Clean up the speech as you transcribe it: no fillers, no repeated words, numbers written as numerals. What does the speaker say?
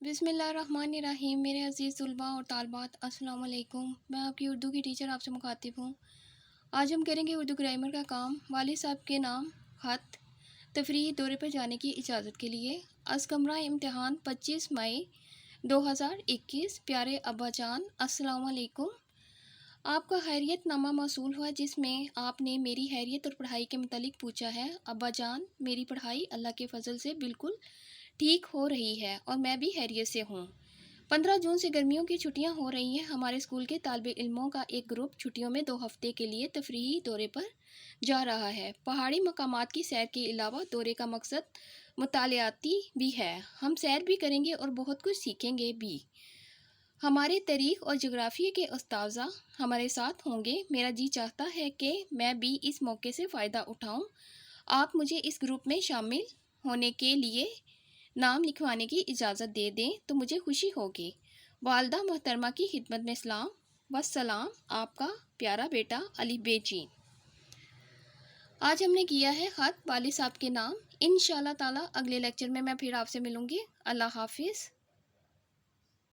बिस्मिल्लाहिर्रहमानिर्रहीम। मेरे अज़ीज़ तलबा और तालबात, अस्सलाम वालेकुम। मैं आपकी उर्दू की टीचर आपसे मुखातिब हूँ। आज हम करेंगे उर्दू ग्रामर का काम। वालिद साहब के नाम, ख़त, तफरीही दौरे पर जाने की इजाज़त के लिए। अज़ कमरा इम्तिहान 25 मई 2021। प्यारे अब्बा जान, अस्सलाम वालेकुम। आपका खैरियत नामा मौसूल हुआ जिसमें आपने मेरी खैरियत और पढ़ाई के मुतालिक पूछा है। अब्बा जान, मेरी पढ़ाई अल्लाह के फजल से बिल्कुल ठीक हो रही है और मैं भी खैरियत से हूँ। 15 जून से गर्मियों की छुट्टियां हो रही हैं। हमारे स्कूल के तालिबे इल्मों का एक ग्रुप छुट्टियों में 2 हफ्ते के लिए तफरीही दौरे पर जा रहा है। पहाड़ी मकामात की सैर के अलावा दौरे का मकसद मुतालियाती भी है। हम सैर भी करेंगे और बहुत कुछ सीखेंगे भी। हमारे तारीख़ और जोग्राफ़ी के उस्ताज़ा हमारे साथ होंगे। मेरा जी चाहता है कि मैं भी इस मौके से फ़ायदा उठाऊं। आप मुझे इस ग्रुप में शामिल होने के लिए नाम लिखवाने की इजाज़त दे दें तो मुझे खुशी होगी। वालदा मोहतरमा की खिदमत में सलाम वस्सलाम। आपका प्यारा बेटा अली बेजी। आज हमने किया है ख़त वालिद साहब के नाम। इंशाअल्लाह ताला अगले लेक्चर में मैं फिर आपसे मिलूँगी। अल्लाह हाफिज़।